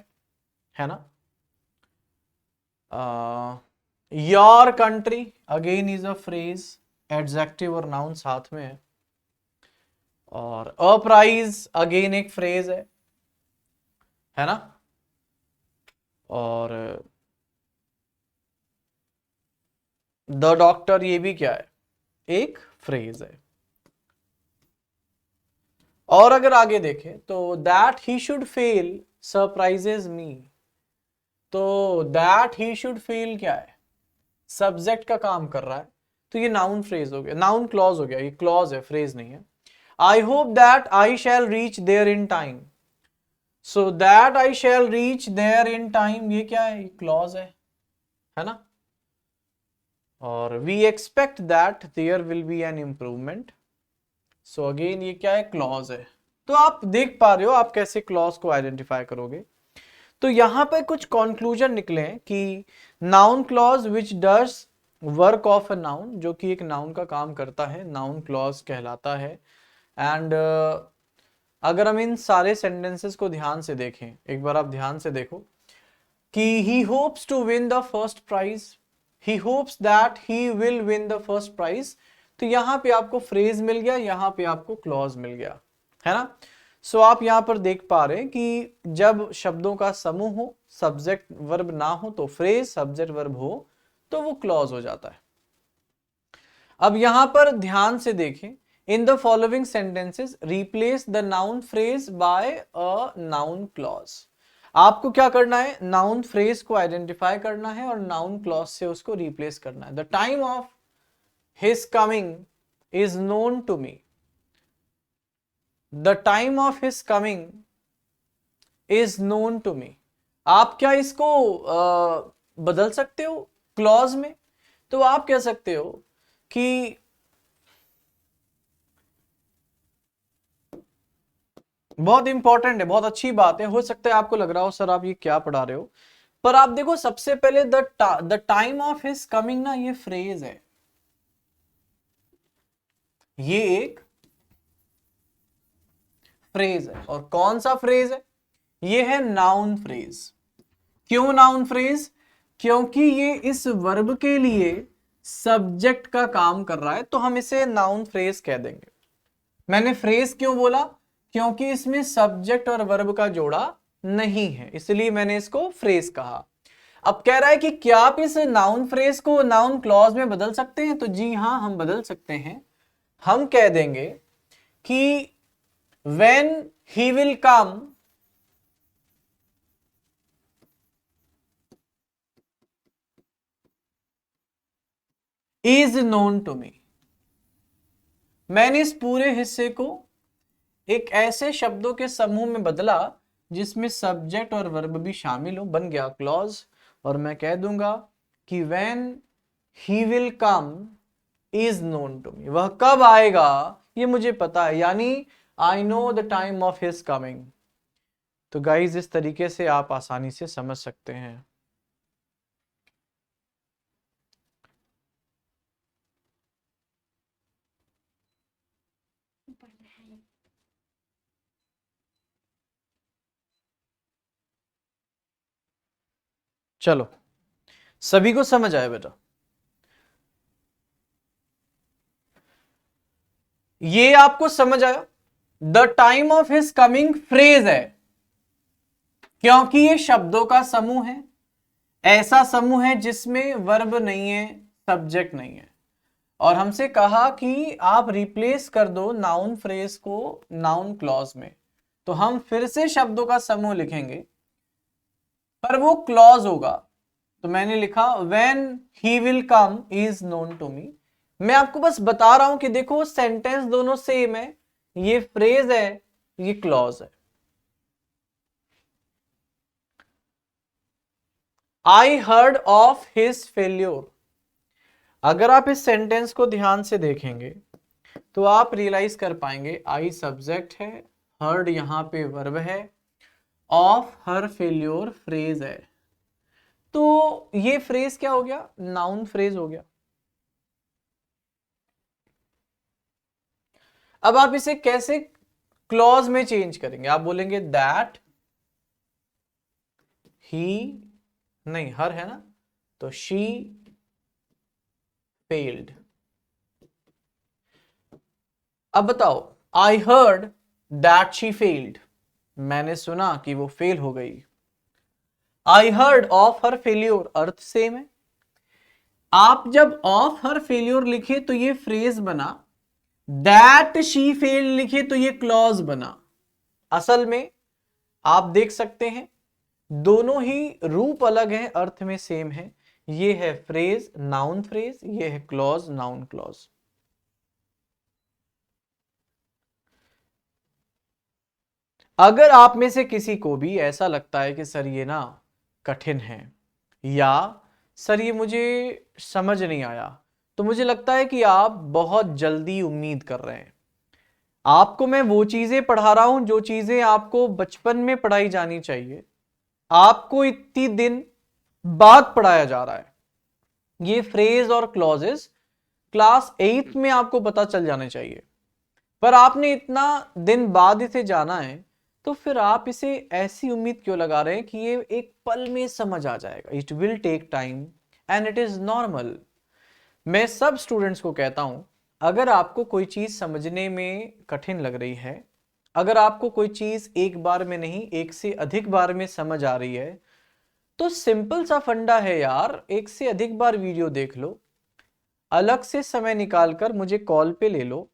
है ना। Your country again is a phrase, adjective और नाउन साथ में है। और अ प्राइज अगेन एक फ्रेज है ना। और द डॉक्टर ये भी क्या है, एक फ्रेज है। और अगर आगे देखें तो that he should fail surprises me, तो दैट ही शुड फेल क्या है, सब्जेक्ट का काम कर रहा है, तो ये नाउन फ्रेज हो गया, नाउन क्लॉज हो गया। ये क्लॉज है, फ्रेज नहीं है। I hope that I shall reach there in time, so that I shall reach there in time, ये क्या है, क्लॉज है ना। और we expect that there will be an improvement, so again ये क्या है, क्लॉज है। तो आप देख पा रहे हो आप कैसे क्लॉज को आइडेंटिफाई करोगे। तो यहां पर कुछ कंक्लूजन निकले हैं कि noun clause which does work of a noun, जो कि एक नाउन का काम करता है, नाउन क्लॉज कहलाता है। एंड अगर हम इन सारे सेंटेंसेस को ध्यान से देखें, एक बार आप ध्यान से देखो कि he hopes to win the first prize, he hopes that he will win the first prize. तो यहां पे आपको फ्रेज मिल गया, यहां पे आपको क्लॉज मिल गया, है ना। सो आप यहां पर देख पा रहे हैं कि जब शब्दों का समूह हो, सब्जेक्ट वर्ब ना हो तो फ्रेज, सब्जेक्ट वर्ब हो तो वो क्लॉज हो जाता है। अब यहां पर ध्यान से देखें, in the following sentences replace the noun phrase by a noun clause. आपको क्या करना है, नाउन फ्रेज को आइडेंटिफाई करना है और नाउन क्लॉज से उसको रिप्लेस करना है। The time of his coming is known to me. The time of his coming is known to me. आप क्या इसको बदल सकते हो क्लॉज में? तो आप कह सकते हो कि बहुत इंपॉर्टेंट है, बहुत अच्छी बात है। हो सकता है आपको लग रहा हो सर आप ये क्या पढ़ा रहे हो, पर आप देखो सबसे पहले the time of his coming ना, ये फ्रेज है, ये एक फ्रेज है। और कौन सा फ्रेज है? ये है नाउन फ्रेज। क्यों नाउन फ्रेज? क्योंकि ये इस वर्ब के लिए सब्जेक्ट का काम कर रहा है, तो हम इसे नाउन फ्रेज कह देंगे। मैंने फ्रेज क्यों बोला? क्योंकि इसमें सब्जेक्ट और वर्ब का जोड़ा नहीं है, इसलिए मैंने इसको फ्रेज कहा। अब कह रहा है कि क्या आप इस नाउन फ्रेज को नाउन क्लॉज में बदल सकते हैं? तो जी हां, हम बदल सकते हैं। हम कह देंगे कि when he will come is known to me। मैंने इस पूरे हिस्से को एक ऐसे शब्दों के समूह में बदला जिसमें सब्जेक्ट और वर्ब भी शामिल हो, बन गया क्लॉज। और मैं कह दूंगा कि when he will come is known to me, वह कब आएगा ये मुझे पता है, यानी I know the time of his coming। तो गाइज इस तरीके से आप आसानी से समझ सकते हैं। चलो, सभी को समझ आया बेटा? ये आपको समझ आया? The time of his coming phrase है क्योंकि ये शब्दों का समूह है, ऐसा समूह है जिसमें वर्ब नहीं है, सब्जेक्ट नहीं है। और हमसे कहा कि आप रिप्लेस कर दो नाउन फ्रेज को नाउन क्लॉज में, तो हम फिर से शब्दों का समूह लिखेंगे पर वो क्लॉज होगा। तो मैंने लिखा when he will come is known to me। मैं आपको बस बता रहा हूं कि देखो सेंटेंस दोनों सेम है, ये फ्रेज है, ये क्लॉज है। I heard of his failure। अगर आप इस सेंटेंस को ध्यान से देखेंगे तो आप रियलाइज कर पाएंगे आई सब्जेक्ट है, हर्ड यहां पे वर्ब है, ऑफ हर फेल्योर फ्रेज है। तो ये फ्रेज क्या हो गया? नाउन फ्रेज हो गया। अब आप इसे कैसे क्लॉज में चेंज करेंगे? आप बोलेंगे दैट ही, नहीं हर है ना, तो शी फेल्ड। अब बताओ, I heard that she failed, मैंने सुना कि वो फेल हो गई। I heard of her failure, earth same है। आप जब ऑफ हर फेल्योर लिखे तो ये फ्रेज बना, दैट शी फेल लिखे तो ये क्लॉज बना। असल में आप देख सकते हैं दोनों ही रूप अलग हैं, अर्थ में सेम है। ये है फ्रेज नाउन फ्रेज, ये है क्लॉज नाउन क्लॉज। अगर आप में से किसी को भी ऐसा लगता है कि सर ये ना कठिन है, या सर ये मुझे समझ नहीं आया, तो मुझे लगता है कि आप बहुत जल्दी उम्मीद कर रहे हैं। आपको मैं वो चीजें पढ़ा रहा हूं जो चीजें आपको बचपन में पढ़ाई जानी चाहिए, आपको इतनी दिन बाद पढ़ाया जा रहा है। ये फ्रेज और क्लॉजेस क्लास 8 में आपको पता चल जाने चाहिए, पर आपने इतना दिन बाद इसे जाना है, तो फिर आप इसे ऐसी उम्मीद क्यों लगा रहे हैं कि ये एक पल में समझ आ जाएगा? It will take time, and it is normal. मैं सब स्टूडेंट्स को कहता हूं, अगर आपको कोई चीज समझने में कठिन लग रही है, अगर आपको कोई चीज एक बार में नहीं एक से अधिक बार में समझ आ रही है, तो सिंपल सा फंडा है यार, एक से अधिक बार वीडियो देख लो, अलग से समय निकालकर मुझे कॉल पे ले लो,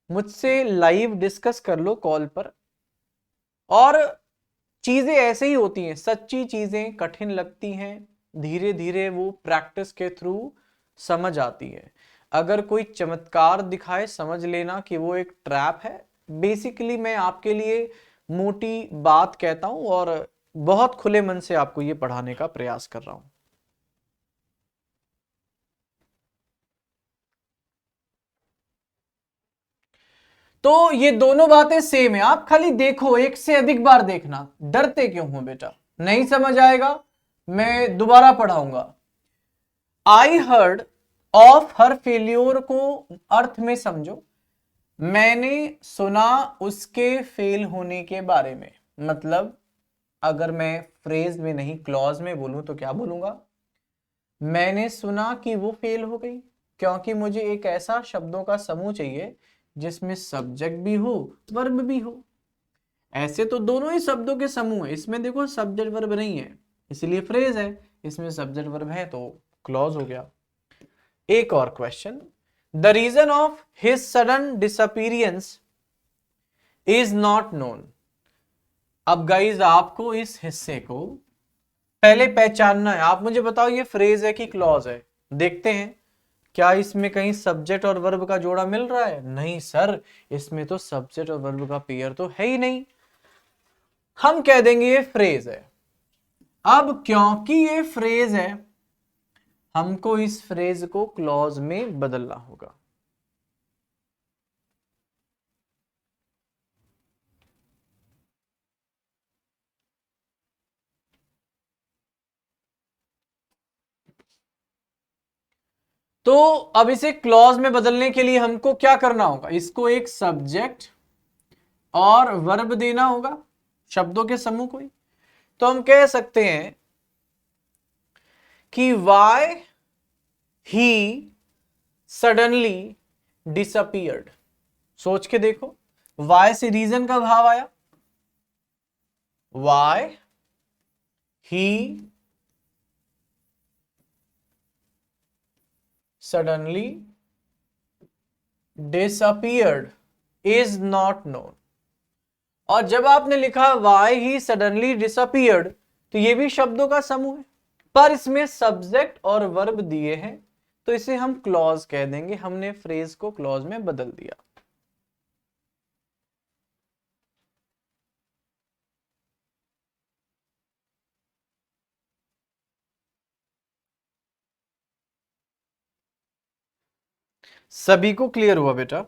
मुझसे लाइव डिस्कस कर लो कॉल पर। और चीजें ऐसे ही होती हैं, सच्ची चीजें कठिन लगती हैं, धीरे धीरे वो प्रैक्टिस के थ्रू समझ आती है। अगर कोई चमत्कार दिखाए, समझ लेना कि वो एक ट्रैप है। बेसिकली मैं आपके लिए मोटी बात कहता हूं और बहुत खुले मन से आपको ये पढ़ाने का प्रयास कर रहा हूं। तो ये दोनों बातें सेम है, आप खाली देखो, एक से अधिक बार देखना। डरते क्यों हो बेटा? नहीं समझ आएगा, मैं दोबारा पढ़ाऊंगा। I heard of her failure को अर्थ में समझो, मैंने सुना उसके फेल होने के बारे में। मतलब अगर मैं फ्रेज में नहीं क्लॉज में बोलूं तो क्या बोलूंगा? मैंने सुना कि वो फेल हो गई, क्योंकि मुझे एक ऐसा शब्दों का समूह चाहिए जिसमें सब्जेक्ट भी हो वर्ब भी हो। ऐसे तो दोनों ही शब्दों के समूह है, इसमें देखो सब्जेक्ट वर्ब नहीं है इसलिए फ्रेज है, इसमें सब्जेक्ट वर्ब है तो क्लॉज हो गया। एक और question, the reason of his sudden disappearance is not known. अब गाइज आपको इस हिस्से को पहले पहचानना है। आप मुझे बताओ ये फ्रेज है कि क्लॉज है? देखते हैं क्या इसमें कहीं सब्जेक्ट और वर्ब का जोड़ा मिल रहा है? नहीं सर, इसमें तो सब्जेक्ट और वर्ब का पेयर तो है ही नहीं, हम कह देंगे ये फ्रेज है। अब क्योंकि ये फ्रेज है, हमको इस फ्रेज को क्लॉज में बदलना होगा। तो अब इसे क्लॉज में बदलने के लिए हमको क्या करना होगा? इसको एक सब्जेक्ट और वर्ब देना होगा, शब्दों के समूह को ही। तो हम कह सकते हैं कि वाई ही सडनली डिसअपियर्ड। सोच के देखो, वाई से रीजन का भाव आया, why he suddenly disappeared is not known. और जब आपने लिखा वाई ही सडनली डिसअपियर्ड, तो ये भी शब्दों का समूह है, पर इसमें सब्जेक्ट और वर्ब दिए हैं, तो इसे हम क्लॉज कह देंगे। हमने फ्रेज को क्लॉज में बदल दिया। सभी को क्लियर हुआ बेटा?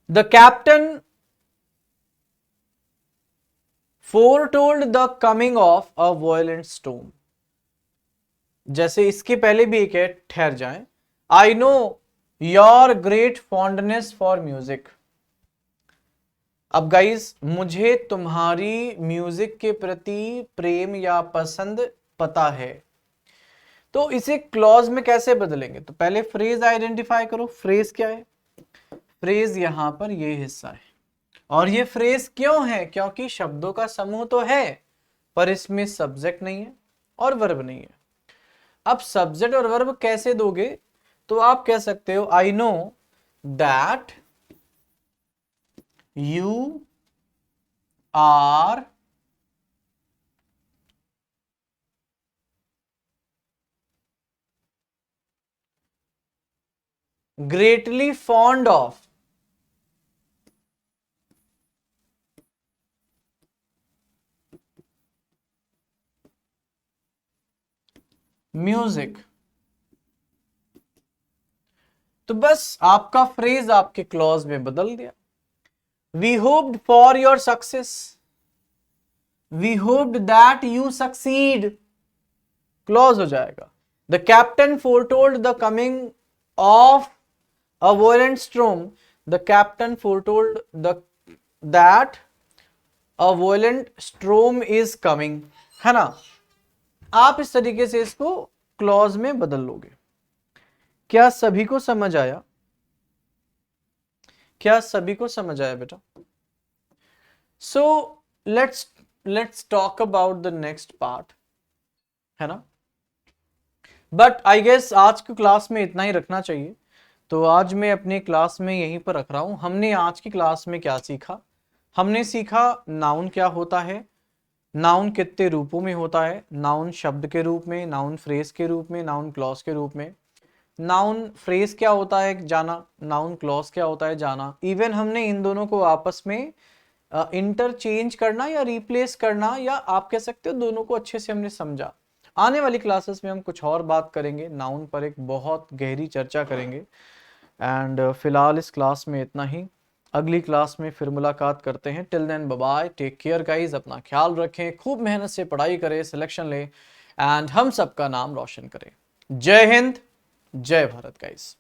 The captain foretold the coming of a violent storm. जैसे इसके पहले भी एक है, ठहर जाएं, I know your great fondness for music. अब गाइस मुझे तुम्हारी म्यूजिक के प्रति प्रेम या पसंद पता है। तो इसे क्लॉज में कैसे बदलेंगे? तो पहले फ्रेज आइडेंटिफाई करो। फ्रेज क्या है? फ्रेज यहां पर ये हिस्सा है, और ये फ्रेज क्यों है? क्योंकि शब्दों का समूह तो है, पर इसमें सब्जेक्ट नहीं है और वर्ब नहीं है। अब सब्जेक्ट और वर्ब कैसे दोगे? तो आप कह सकते हो I know that you are greatly fond of music. तो बस आपका फ्रेज आपके क्लॉज में बदल दिया। We hoped for your success, we hoped that you succeed, clause हो जाएगा। The captain foretold the coming of a violent storm, the captain foretold the that a violent storm is coming. है ना। आप इस तरीके से इसको क्लॉज में बदल लोगे। क्या सभी को समझ आया? क्या सभी को समझ आया बेटा? So let's talk about the next part, है ना। बट आई गेस आज की क्लास में इतना ही रखना चाहिए। तो आज मैं अपने क्लास में यहीं पर रख रहा हूं। हमने आज की क्लास में क्या सीखा? हमने सीखा नाउन क्या होता है, नाउन कितने रूपों में होता है, नाउन शब्द के रूप में, नाउन फ्रेज के रूप में, नाउन क्लॉज के रूप में। नाउन फ्रेज क्या होता है जाना, नाउन क्लॉज क्या होता है जाना। इवन हमने इन दोनों को आपस में इंटरचेंज करना या रिप्लेस करना, या आप कह सकते हो दोनों को अच्छे से हमने समझा। आने वाली क्लासेस में हम कुछ और बात करेंगे, नाउन पर एक बहुत गहरी चर्चा करेंगे। एंड फिलहाल इस क्लास में इतना ही। अगली क्लास में फिर मुलाकात करते हैं। Till then bye bye, take care guys, अपना ख्याल रखें, खूब मेहनत से पढ़ाई करें, सिलेक्शन लें एंड हम सबका नाम रोशन करें। जय हिंद, जय भारत गाइस।